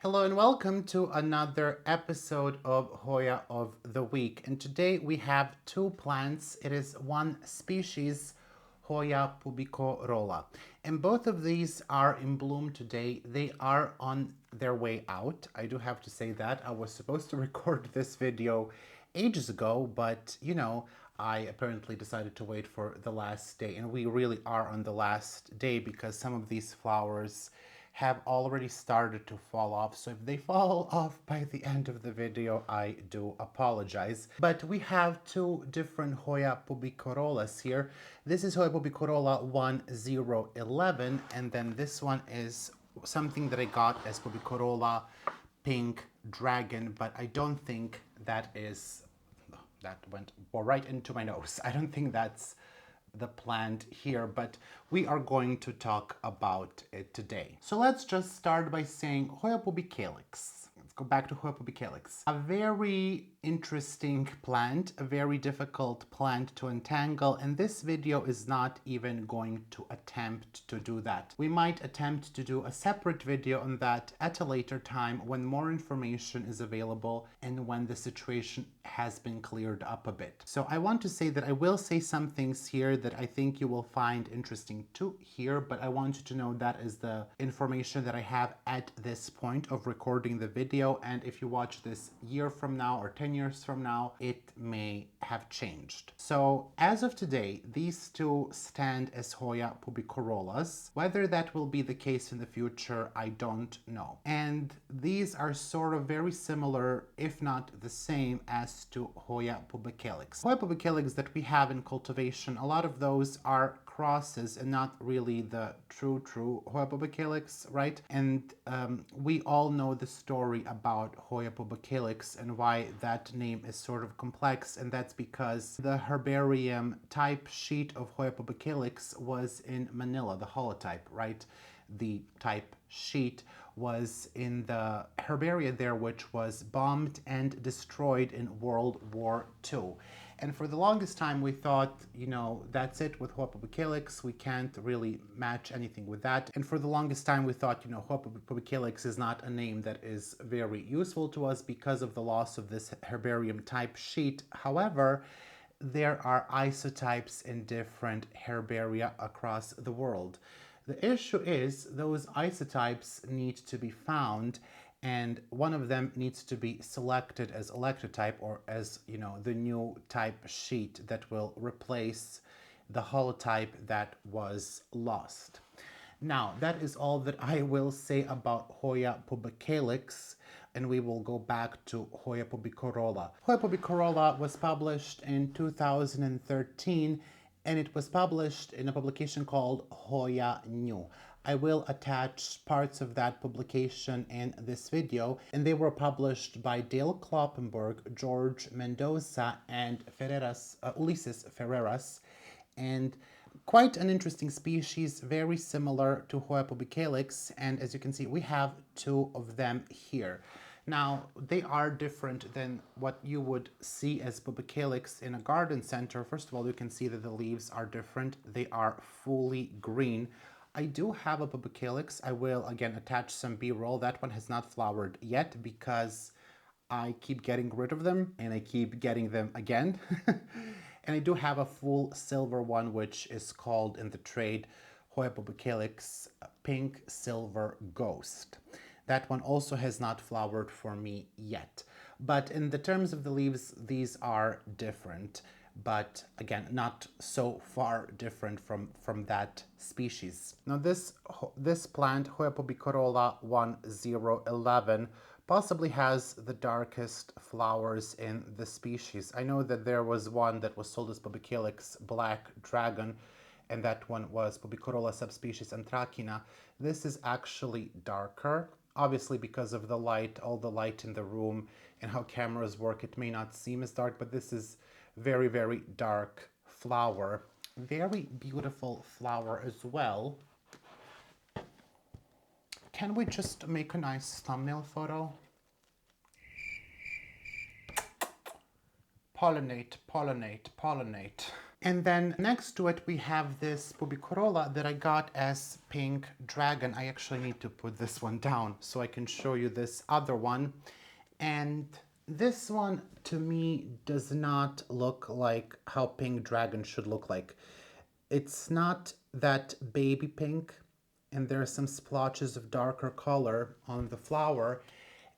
Hello and welcome to another episode of Hoya of the Week. And today we have two plants. It is one species, Hoya pubicorolla. And both of these are in bloom today. They are on their way out. I do have to say that. I was supposed to record this video ages ago, but I apparently decided to wait for the last day. And we really are on the last day because some of these flowers have already started to fall off. So if they fall off by the end of the video, I do apologize. But we have two different Hoya pubicorollas here. This is Hoya pubicorolla 1011, and then this one is something that I got as pubicorolla pink dragon, but I don't think that went right into my nose. I don't think that's the plant here, but we are going to talk about it today. So let's just start by saying Hoya pubicalyx. Let's go back to Hoya pubicalyx. A very interesting plant, a very difficult plant to untangle, and this video is not even going to attempt to do that. We might attempt to do a separate video on that at a later time when more information is available and when the situation has been cleared up a bit. So I want to say that I will say some things here that I think you will find interesting to hear, but I want you to know that is the information that I have at this point of recording the video, and if you watch this year from now or 10 years from now, it may have changed. So as of today, these two stand as Hoya pubicorollas. Whether that will be the case in the future, I don't know. And these are sort of very similar, if not the same, as to Hoya pubicalyx. Hoya pubicalyx that we have in cultivation, a lot of those are crosses and not really the true Hoya pubicalyx, right? And we all know the story about Hoya pubicalyx and why that name is sort of complex, and that's because the herbarium type sheet of Hoya pubicalyx was in Manila, the holotype, right? The type sheet was in the herbaria there, which was bombed and destroyed in World War II. And for the longest time, we thought, that's it with Hoya pubicalyx. We can't really match anything with that. And for the longest time, we thought, Hoya pubicalyx is not a name that is very useful to us because of the loss of this herbarium type sheet. However, there are isotypes in different herbaria across the world. The issue is those isotypes need to be found, and one of them needs to be selected as electrotype, or as the new type sheet that will replace the holotype that was lost. Now, that is all that I will say about Hoya pubicalyx, and we will go back to Hoya pubicorolla. Hoya pubicorolla was published in 2013, and it was published in a publication called Hoya New. I will attach parts of that publication in this video, and they were published by Dale Kloppenberg, George Mendoza, and Ulises Ferreras, and quite an interesting species, very similar to Hoya pubicalyx, and as you can see, we have two of them here. Now, they are different than what you would see as pubicalyx in a garden center. First of all, you can see that the leaves are different. They are fully green. I do have a pubicalyx. I will, again, attach some B-roll. That one has not flowered yet because I keep getting rid of them and I keep getting them again. And I do have a full silver one, which is called in the trade Hoya pubicalyx Pink Silver Ghost. That one also has not flowered for me yet. But in the terms of the leaves, these are different. But again, not so far different from that species. Now this plant, Hoya pubicorolla 1011, possibly has the darkest flowers in the species. I know that there was one that was sold as pubicalyx Black Dragon, and that one was Pubicorolla subspecies Anthracina. This is actually darker. Obviously, because of the light, all the light in the room and how cameras work, it may not seem as dark, but this is very, very dark flower. Very beautiful flower as well. Can we just make a nice thumbnail photo? Pollinate, pollinate, pollinate. And then next to it, we have this pubicorolla that I got as pink dragon. I actually need to put this one down so I can show you this other one. And this one, to me, does not look like how pink dragon should look like. It's not that baby pink, and there are some splotches of darker color on the flower.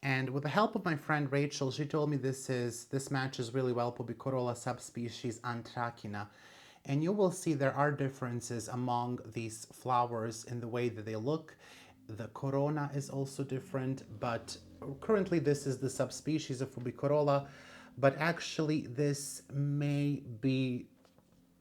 And with the help of my friend Rachel, she told me this matches really well pubicorolla subspecies Anthracina. And you will see there are differences among these flowers in the way that they look. The corona is also different, but currently this is the subspecies of pubicorolla, but actually this may be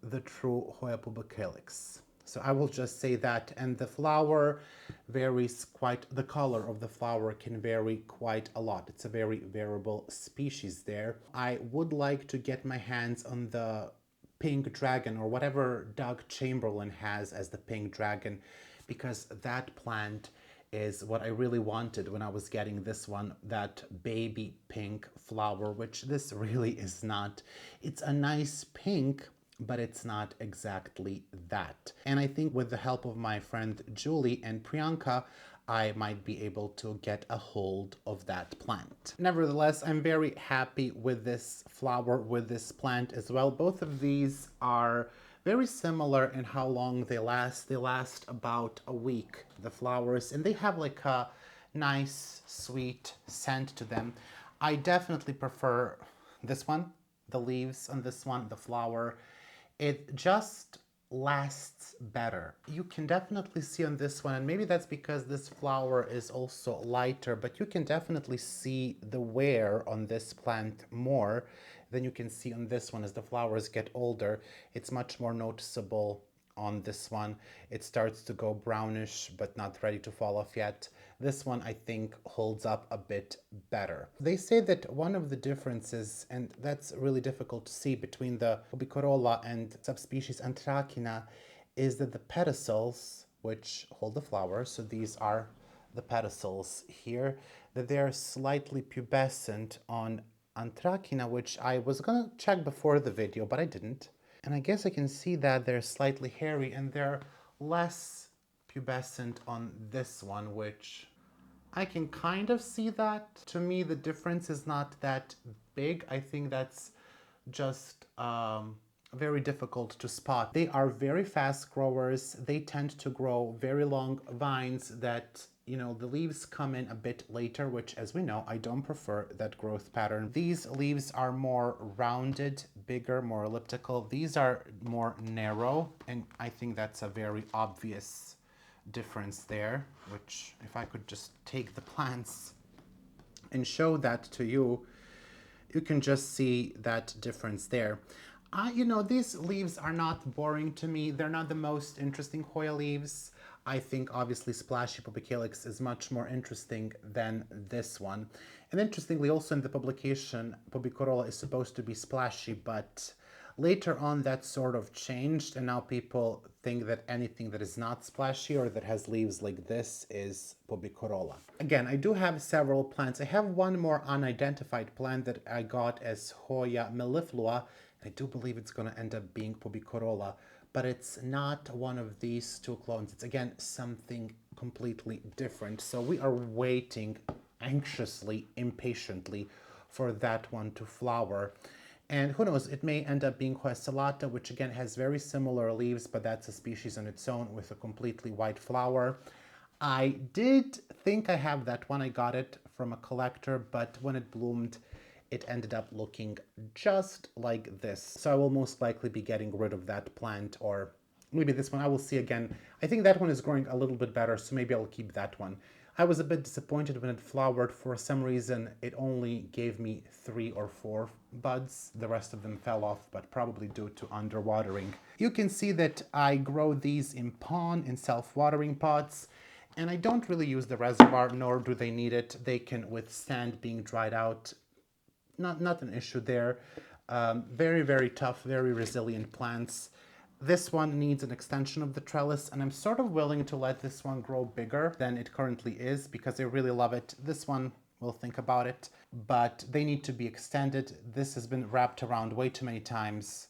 the true Hoya pubicalyx. So I will just say that, and the flower varies quite, the color of the flower can vary quite a lot. It's a very variable species there. I would like to get my hands on the pink dragon or whatever Doug Chamberlain has as the pink dragon, because that plant is what I really wanted when I was getting this one, that baby pink flower, which this really is not. It's a nice pink, but it's not exactly that. And I think with the help of my friend Julie and Priyanka, I might be able to get a hold of that plant. Nevertheless, I'm very happy with this flower, with this plant as well. Both of these are very similar in how long they last. They last about a week, the flowers, and they have like a nice, sweet scent to them. I definitely prefer this one, the leaves on this one, the flower. It just lasts better. You can definitely see on this one, and maybe that's because this flower is also lighter, but you can definitely see the wear on this plant more than you can see on this one. As the flowers get older, it's much more noticeable on this one. It starts to go brownish, but not ready to fall off yet. This one, I think, holds up a bit better. They say that one of the differences, and that's really difficult to see, between the pubicorolla and subspecies Anthracina, is that the pedicels, which hold the flower, so these are the pedicels here, that they are slightly pubescent on Anthracina, which I was gonna check before the video, but I didn't. And I guess I can see that they're slightly hairy and they're less pubescent on this one, which I can kind of see that. To me, the difference is not that big. I think that's just very difficult to spot. They are very fast growers. They tend to grow very long vines that, you know, the leaves come in a bit later, which, as we know, I don't prefer that growth pattern. These leaves are more rounded, bigger, more elliptical. These are more narrow, and I think that's a very obvious difference there, which if I could just take the plants and show that to you, you can just see that difference there. You know, these leaves are not boring to me. They're not the most interesting Hoya leaves. I think obviously Splashy Pubicalyx is much more interesting than this one. And interestingly, also in the publication, Pubicorolla is supposed to be splashy, but later on that sort of changed, and now people think that anything that is not splashy or that has leaves like this is Pubicorolla. Again, I do have several plants. I have one more unidentified plant that I got as Hoya melliflua. I do believe it's going to end up being Pubicorolla, but it's not one of these two clones. It's again something completely different. So we are waiting anxiously, impatiently for that one to flower. And who knows, it may end up being Hoya salata, which again has very similar leaves, but that's a species on its own with a completely white flower. I did think I have that one. I got it from a collector, but when it bloomed, it ended up looking just like this. So I will most likely be getting rid of that plant, or maybe this one. I will see again. I think that one is growing a little bit better, so maybe I'll keep that one. I was a bit disappointed when it flowered. For some reason, it only gave me 3 or 4 buds. The rest of them fell off, but probably due to underwatering. You can see that I grow these in pond, in self-watering pots, and I don't really use the reservoir, nor do they need it. They can withstand being dried out. Not an issue there. Very, very tough, very resilient plants. This one needs an extension of the trellis, and I'm sort of willing to let this one grow bigger than it currently is because I really love it. This one, we'll think about it, but they need to be extended. This has been wrapped around way too many times.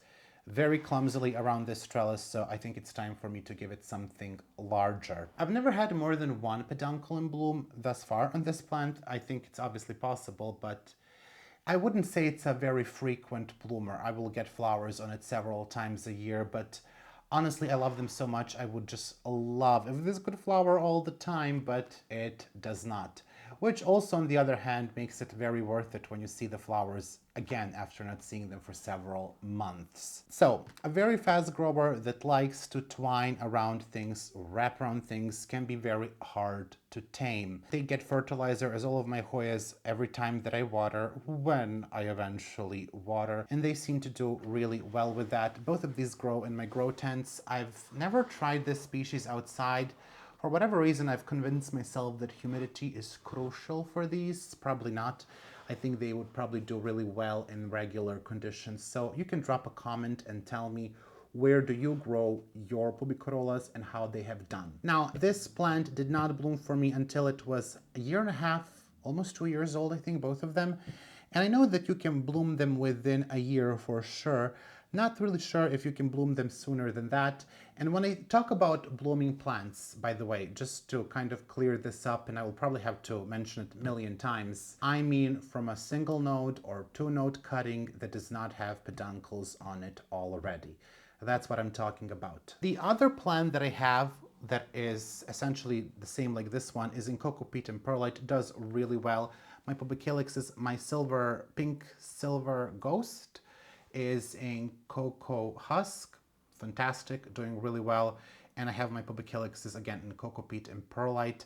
very clumsily around this trellis, so I think it's time for me to give it something larger. I've never had more than one peduncle in bloom thus far on this plant. I think it's obviously possible, but I wouldn't say it's a very frequent bloomer. I will get flowers on it several times a year, but honestly, I love them so much. I would just love if this could flower all the time, but it does not. Which also, on the other hand, makes it very worth it when you see the flowers again after not seeing them for several months. So, a very fast grower that likes to twine around things, wrap around things, can be very hard to tame. They get fertilizer, as all of my Hoyas, every time that I water, when I eventually water, and they seem to do really well with that. Both of these grow in my grow tents. I've never tried this species outside. For whatever reason, I've convinced myself that humidity is crucial for these. Probably not. I think they would probably do really well in regular conditions. So you can drop a comment and tell me, where do you grow your pubicorollas and how they have done. Now, this plant did not bloom for me until it was a year and a half, almost 2 years old, I think, both of them. And I know that you can bloom them within a year for sure. Not really sure if you can bloom them sooner than that. And when I talk about blooming plants, by the way, just to kind of clear this up, and I will probably have to mention it a million times, I mean from a single node or 2-node cutting that does not have peduncles on it already. That's what I'm talking about. The other plant that I have that is essentially the same like this one is in cocoa peat and perlite. It does really well. My pubicillix is my pink silver ghost is in cocoa husk, fantastic, doing really well. And I have my pubicillixes again in cocoa peat and perlite.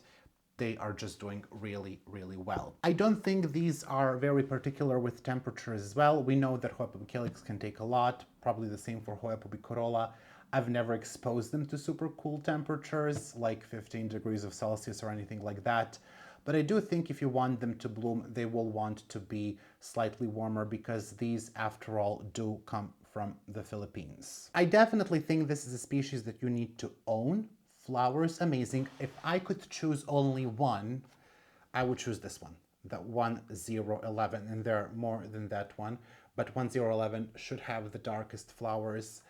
They are just doing really, really well. I don't think these are very particular with temperature as well. We know that Hoya pubicillix can take a lot, probably the same for Hoya pubicorolla. I've never exposed them to super cool temperatures like 15 degrees of Celsius or anything like that. But I do think if you want them to bloom, they will want to be slightly warmer because these, after all, do come from the Philippines. I definitely think this is a species that you need to own. Flowers, amazing. If I could choose only one, I would choose this one, the 1011, and there are more than that one, but 1011 should have the darkest flowers.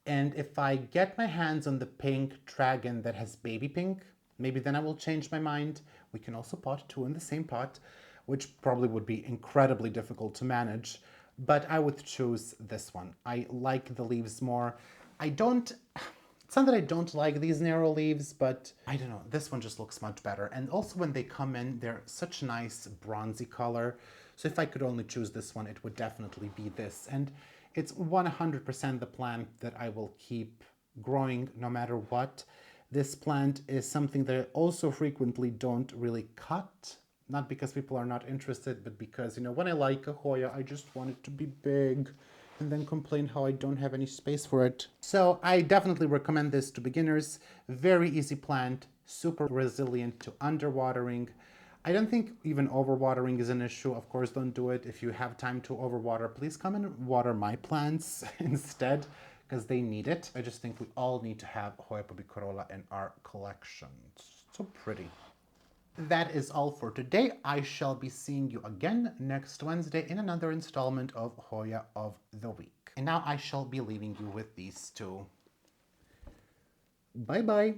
And if I get my hands on the pink dragon that has baby pink, maybe then I will change my mind. We can also pot 2 in the same pot, which probably would be incredibly difficult to manage, but I would choose this one. I like the leaves more. It's not that I don't like these narrow leaves, but I don't know, this one just looks much better. And also when they come in, they're such a nice bronzy color. So if I could only choose this one, it would definitely be this. And it's 100% the plant that I will keep growing no matter what. This plant is something that I also frequently don't really cut. Not because people are not interested, but because, when I like a Hoya, I just want it to be big and then complain how I don't have any space for it. So I definitely recommend this to beginners. Very easy plant, super resilient to underwatering. I don't think even overwatering is an issue. Of course, don't do it. If you have time to overwater, please come and water my plants instead, because they need it. I just think we all need to have Hoya pubicorolla in our collection. It's so pretty. That is all for today. I shall be seeing you again next Wednesday in another installment of Hoya of the Week. And now I shall be leaving you with these two. Bye-bye.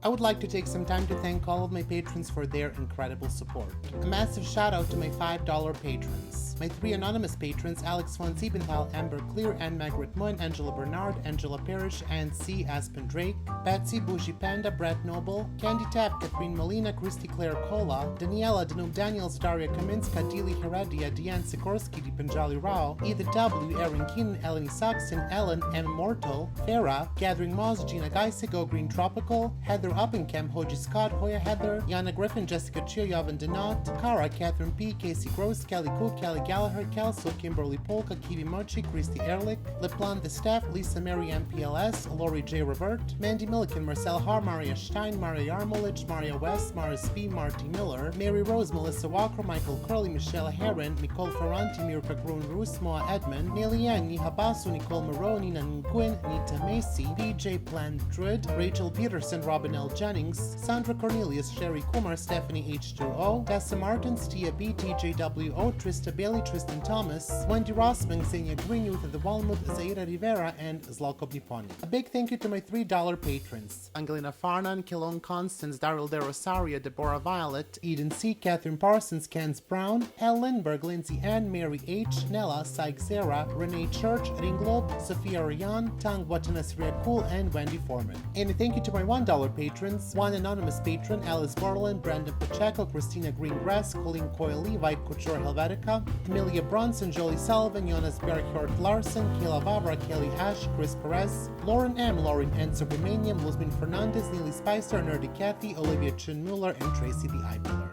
I would like to take some time to thank all of my patrons for their incredible support. A massive shout out to my $5 patrons. My 3 anonymous patrons, Alex von Siebenthal, Amber Clear, Anne Margaret Moen, Angela Bernard, Angela Parrish, and C. Aspen Drake, Patsy, Bougie Panda, Brett Noble, Candy Tap, Catherine Molina, Christy Claire Cola, Daniela, Danube Daniels, Daria Kaminska, Dili Heredia, Diane Sikorsky, Dipanjali Rao, Either W, Erin Keenan, Eleni Saxon, Ellen, M. Mortal, Farah, Gathering Moss, Gina Geise, Go Green Tropical, Heather Uppenkamp, Hoji Scott, Hoya Heather, Yana Griffin, Jessica Chia, Yavin Denot, Kara, Catherine P, Casey Gross, Kelly Cook, Kelly Gallagher, Kelso, Kimberly Polka, Kiwi Mochi, Christy Ehrlich, LePlan the Staff, Lisa Mary MPLS, Lori J. Revert, Mandy Milliken, Marcel Har, Maria Stein, Maria Yarmolich, Maria West, Mara Spee, Marty Miller, Mary Rose, Melissa Walker, Michael Curley, Michelle Heron, Nicole Ferranti, Mirka Grun Roos, Moa Edmond, Neil Yang, Niha Basu, Nicole Maroney, Nan Nguyen, Nita Macy, PJ Plant Druid, Rachel Peterson, Robin L. Jennings, Sandra Cornelius, Sherry Kumar, Stephanie H2O, Tessa Martins, Tia B, TJWO, Trista Bailey, Bailey, Tristan Thomas, Wendy Rossman, Xenia Greenyouth, The Walmouth, Zaira Rivera, and Zlatko Biponi. A big thank you to my $3 patrons: Angelina Farnan, Kilon Constance, Daryl De Rosario, Deborah Violet, Eden C, Catherine Parsons, Kens Brown, Elle Lindbergh, Lindsay Ann, Mary H, Nella, Saig Zera, Renee Church, Ringlobe, Sophia Rian, Tang Watanas Cool, and Wendy Foreman. And a thank you to my $1 patrons: one anonymous patron, Alice Borland, Brandon Pacheco, Christina Greengrass, Colleen Coyle, Levi Couture Helvetica, Amelia Bronson, Jolie Sullivan, Jonas Berghort Larson, Kayla Vavra, Kelly Ash, Chris Perez, Lauren M, Lauren Enzo Romanian, Luzmin Fernandez, Neely Spicer, Nerdy Kathy, Olivia Chin Mueller, and Tracy the Eye Miller.